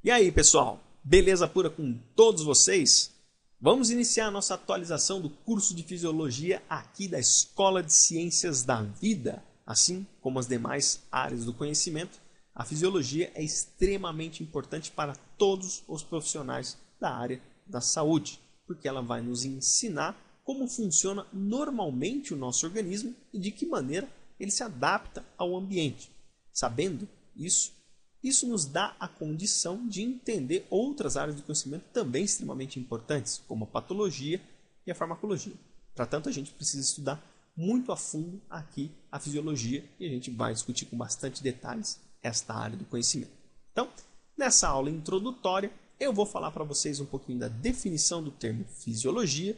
E aí, pessoal? Beleza pura com todos vocês? Vamos iniciar a nossa atualização do curso de Fisiologia aqui da Escola de Ciências da Vida. Assim como as demais áreas do conhecimento, a Fisiologia é extremamente importante para todos os profissionais da área da saúde, porque ela vai nos ensinar como funciona normalmente o nosso organismo e de que maneira ele se adapta ao ambiente. Sabendo isso nos dá a condição de entender outras áreas do conhecimento também extremamente importantes, como a patologia e a farmacologia. Para tanto, a gente precisa estudar muito a fundo aqui a fisiologia e a gente vai discutir com bastante detalhes esta área do conhecimento. Então, nessa aula introdutória, eu vou falar para vocês um pouquinho da definição do termo fisiologia,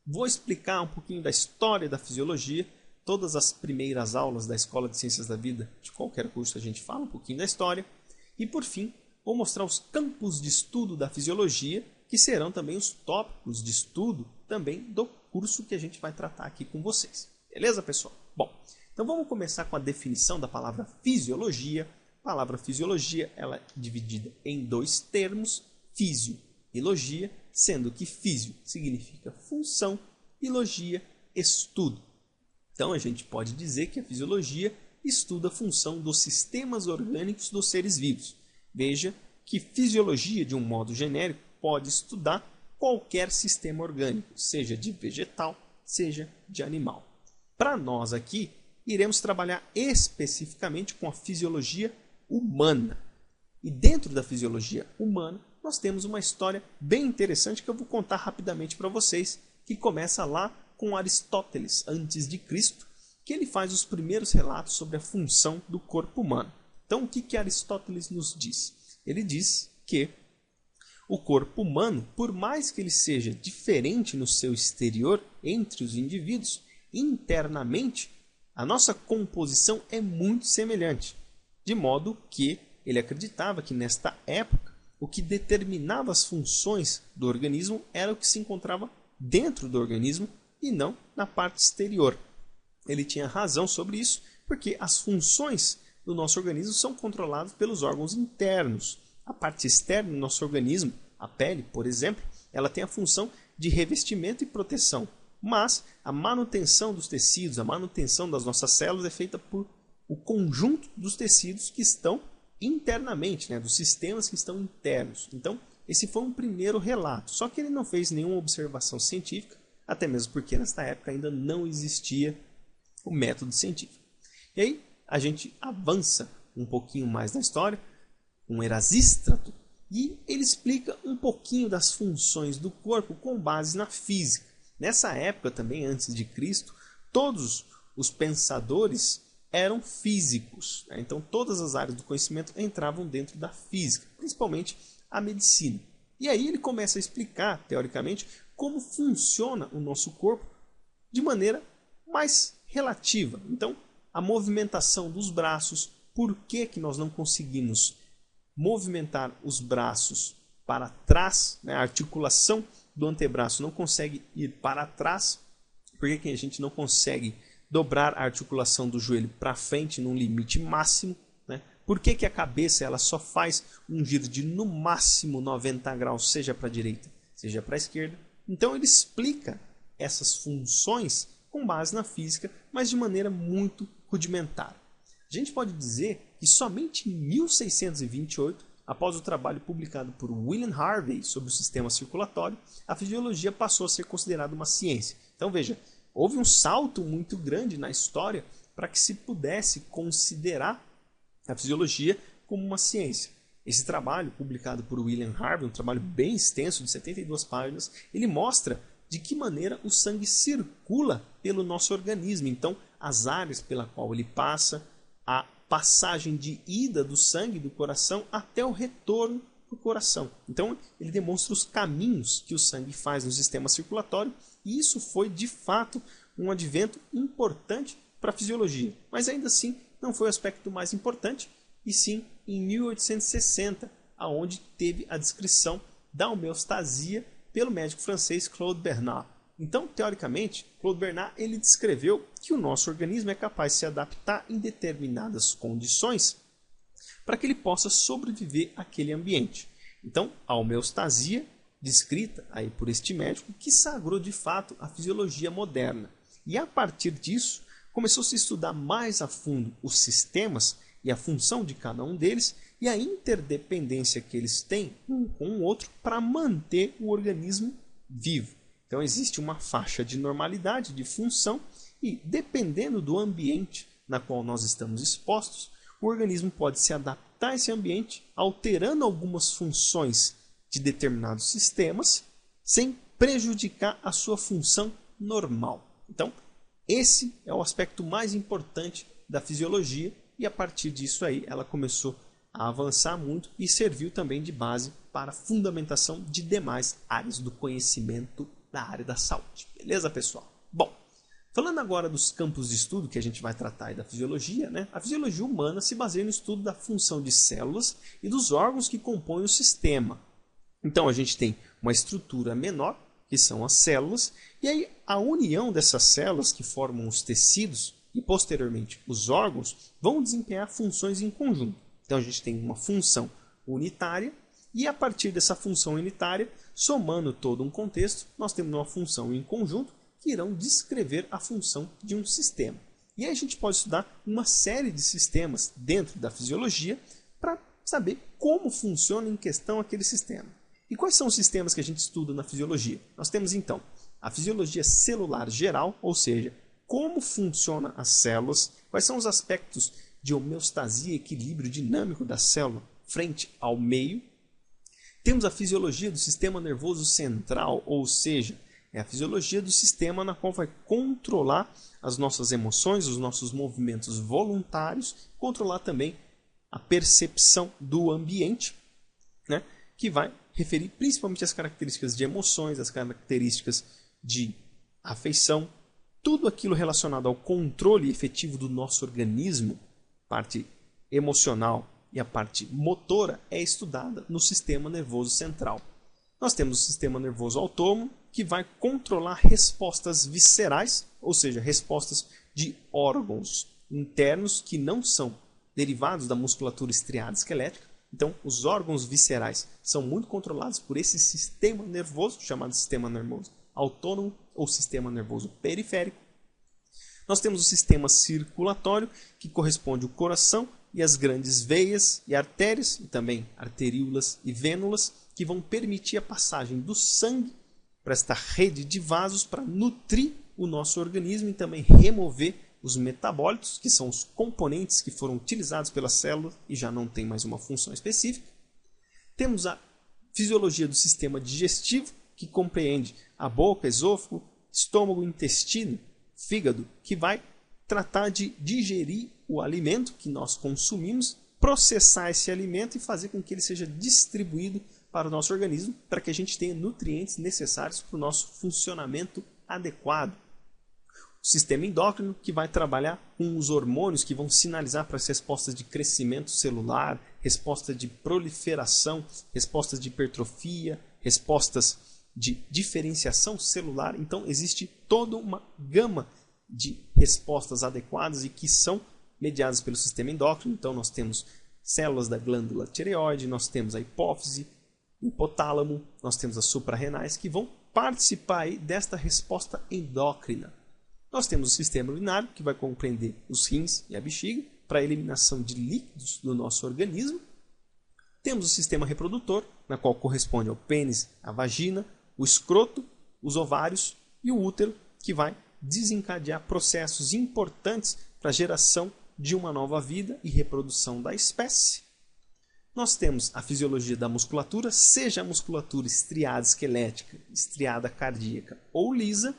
vou explicar um pouquinho da história da fisiologia. Todas as primeiras aulas da Escola de Ciências da Vida, de qualquer curso, a gente fala um pouquinho da história. E, por fim, vou mostrar os campos de estudo da fisiologia, que serão também os tópicos de estudo também do curso que a gente vai tratar aqui com vocês. Beleza, pessoal? Bom, então vamos começar com a definição da palavra fisiologia. A palavra fisiologia ela é dividida em dois termos, físio e logia, sendo que físio significa função e logia, estudo. Então, a gente pode dizer que a fisiologia estuda a função dos sistemas orgânicos dos seres vivos. Veja que fisiologia, de um modo genérico, pode estudar qualquer sistema orgânico, seja de vegetal, seja de animal. Para nós aqui, iremos trabalhar especificamente com a fisiologia humana. E dentro da fisiologia humana, nós temos uma história bem interessante que eu vou contar rapidamente para vocês, que começa lá com Aristóteles, antes de Cristo, que ele faz os primeiros relatos sobre a função do corpo humano. Então, o que Aristóteles nos diz? Ele diz que o corpo humano, por mais que ele seja diferente no seu exterior entre os indivíduos, internamente, a nossa composição é muito semelhante, de modo que ele acreditava que nesta época, o que determinava as funções do organismo era o que se encontrava dentro do organismo, e não na parte exterior. Ele tinha razão sobre isso, porque as funções do nosso organismo são controladas pelos órgãos internos. A parte externa do nosso organismo, a pele, por exemplo, ela tem a função de revestimento e proteção. Mas a manutenção dos tecidos, a manutenção das nossas células é feita por o conjunto dos tecidos que estão internamente, dos sistemas que estão internos. Então, esse foi um primeiro relato. Só que ele não fez nenhuma observação científica, até mesmo porque nesta época ainda não existia o método científico. E aí a gente avança um pouquinho mais na história, com Erasístrato, e ele explica um pouquinho das funções do corpo com base na física. Nessa época também, antes de Cristo, todos os pensadores eram físicos. Então todas as áreas do conhecimento entravam dentro da física, principalmente a medicina. E aí ele começa a explicar, teoricamente, como funciona o nosso corpo de maneira mais relativa. Então, a movimentação dos braços, por que nós não conseguimos movimentar os braços para trás, a articulação do antebraço não consegue ir para trás, por que a gente não consegue dobrar a articulação do joelho para frente num limite máximo, por que a cabeça ela só faz um giro de no máximo 90 graus, seja para a direita, seja para a esquerda. Então ele explica essas funções com base na física, mas de maneira muito rudimentar. A gente pode dizer que somente em 1628, após o trabalho publicado por William Harvey sobre o sistema circulatório, a fisiologia passou a ser considerada uma ciência. Então veja, houve um salto muito grande na história para que se pudesse considerar a fisiologia como uma ciência. Esse trabalho, publicado por William Harvey, um trabalho bem extenso, de 72 páginas, ele mostra de que maneira o sangue circula pelo nosso organismo. Então, as áreas pela qual ele passa, a passagem de ida do sangue do coração até o retorno para o coração. Então, ele demonstra os caminhos que o sangue faz no sistema circulatório, e isso foi, de fato, um advento importante para a fisiologia. Mas, ainda assim, não foi o aspecto mais importante, e sim em 1860, aonde teve a descrição da homeostasia pelo médico francês Claude Bernard. Então, teoricamente, Claude Bernard ele descreveu que o nosso organismo é capaz de se adaptar em determinadas condições para que ele possa sobreviver àquele ambiente. Então, a homeostasia, descrita aí por este médico, que sagrou de fato a fisiologia moderna. E a partir disso, começou-se a estudar mais a fundo os sistemas e a função de cada um deles e a interdependência que eles têm um com o outro para manter o organismo vivo. Então existe uma faixa de normalidade, de função, e dependendo do ambiente na qual nós estamos expostos, o organismo pode se adaptar a esse ambiente, alterando algumas funções de determinados sistemas, sem prejudicar a sua função normal. Então, esse é o aspecto mais importante da fisiologia, e a partir disso aí ela começou a avançar muito e serviu também de base para a fundamentação de demais áreas do conhecimento da área da saúde. Beleza, pessoal? Bom, falando agora dos campos de estudo que a gente vai tratar aí da fisiologia, né? A fisiologia humana se baseia no estudo da função de células e dos órgãos que compõem o sistema. Então a gente tem uma estrutura menor, que são as células, e aí a união dessas células que formam os tecidos e posteriormente os órgãos vão desempenhar funções em conjunto. Então a gente tem uma função unitária e a partir dessa função unitária, somando todo um contexto, nós temos uma função em conjunto que irão descrever a função de um sistema. E aí a gente pode estudar uma série de sistemas dentro da fisiologia para saber como funciona em questão aquele sistema. E quais são os sistemas que a gente estuda na fisiologia? Nós temos então a fisiologia celular geral, ou seja, como funcionam as células, quais são os aspectos de homeostasia e equilíbrio dinâmico da célula frente ao meio. Temos a fisiologia do sistema nervoso central, ou seja, é a fisiologia do sistema na qual vai controlar as nossas emoções, os nossos movimentos voluntários, controlar também a percepção do ambiente, né, que vai referir principalmente as características de emoções, as características de afeição, tudo aquilo relacionado ao controle efetivo do nosso organismo, parte emocional e a parte motora é estudada no sistema nervoso central. Nós temos o sistema nervoso autônomo, que vai controlar respostas viscerais, ou seja, respostas de órgãos internos que não são derivados da musculatura estriada esquelética. Então, os órgãos viscerais são muito controlados por esse sistema nervoso, chamado sistema nervoso autônomo ou sistema nervoso periférico. Nós temos o sistema circulatório, que corresponde ao coração e as grandes veias e artérias, e também arteríolas e vênulas, que vão permitir a passagem do sangue para esta rede de vasos para nutrir o nosso organismo e também remover os metabólitos, que são os componentes que foram utilizados pela célula e já não tem mais uma função específica. Temos a fisiologia do sistema digestivo, que compreende a boca, esôfago, estômago, intestino, fígado, que vai tratar de digerir o alimento que nós consumimos, processar esse alimento e fazer com que ele seja distribuído para o nosso organismo, para que a gente tenha nutrientes necessários para o nosso funcionamento adequado. O sistema endócrino, que vai trabalhar com os hormônios que vão sinalizar para as respostas de crescimento celular, respostas de proliferação, respostas de hipertrofia, respostas de diferenciação celular. Então existe toda uma gama de respostas adequadas e que são mediadas pelo sistema endócrino. Então nós temos células da glândula tireoide, nós temos a hipófise, o hipotálamo, nós temos as suprarrenais que vão participar aí desta resposta endócrina. Nós temos o sistema urinário, que vai compreender os rins e a bexiga para a eliminação de líquidos do nosso organismo. Temos o sistema reprodutor, na qual corresponde ao pênis, a vagina, o escroto, os ovários e o útero, que vai desencadear processos importantes para a geração de uma nova vida e reprodução da espécie. Nós temos a fisiologia da musculatura, seja a musculatura estriada esquelética, estriada cardíaca ou lisa,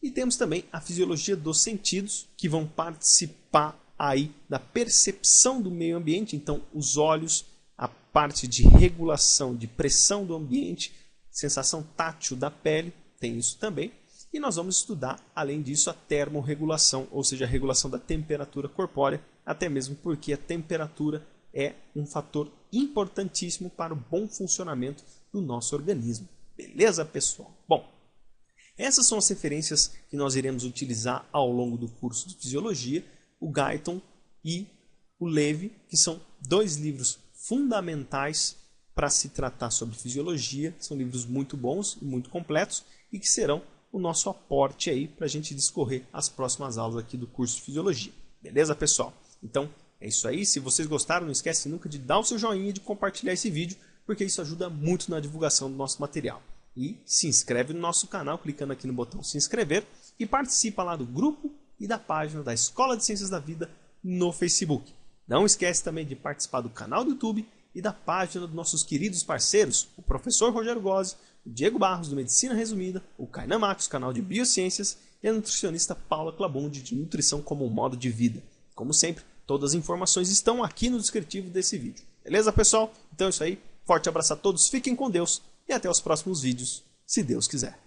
e temos também a fisiologia dos sentidos, que vão participar aí da percepção do meio ambiente, então os olhos, a parte de regulação de pressão do ambiente, sensação tátil da pele, tem isso também. E nós vamos estudar, além disso, a termorregulação, ou seja, a regulação da temperatura corpórea, até mesmo porque a temperatura é um fator importantíssimo para o bom funcionamento do nosso organismo. Beleza, pessoal? Bom, essas são as referências que nós iremos utilizar ao longo do curso de Fisiologia, o Guyton e o Levy, que são 2 livros fundamentais para se tratar sobre fisiologia. São livros muito bons e muito completos e que serão o nosso aporte aí para a gente discorrer as próximas aulas aqui do curso de fisiologia. Beleza, pessoal? Então, é isso aí. Se vocês gostaram, não esquece nunca de dar o seu joinha e de compartilhar esse vídeo, porque isso ajuda muito na divulgação do nosso material. E se inscreve no nosso canal clicando aqui no botão se inscrever e participa lá do grupo e da página da Escola de Ciências da Vida no Facebook. Não esquece também de participar do canal do YouTube e da página dos nossos queridos parceiros, o professor Rogério Gozzi, o Diego Barros do Medicina Resumida, o Kainan Max, canal de Biociências, e a nutricionista Paula Clabundi, de Nutrição como um Modo de Vida. Como sempre, todas as informações estão aqui no descritivo desse vídeo. Beleza, pessoal? Então é isso aí. Forte abraço a todos, fiquem com Deus e até os próximos vídeos, se Deus quiser.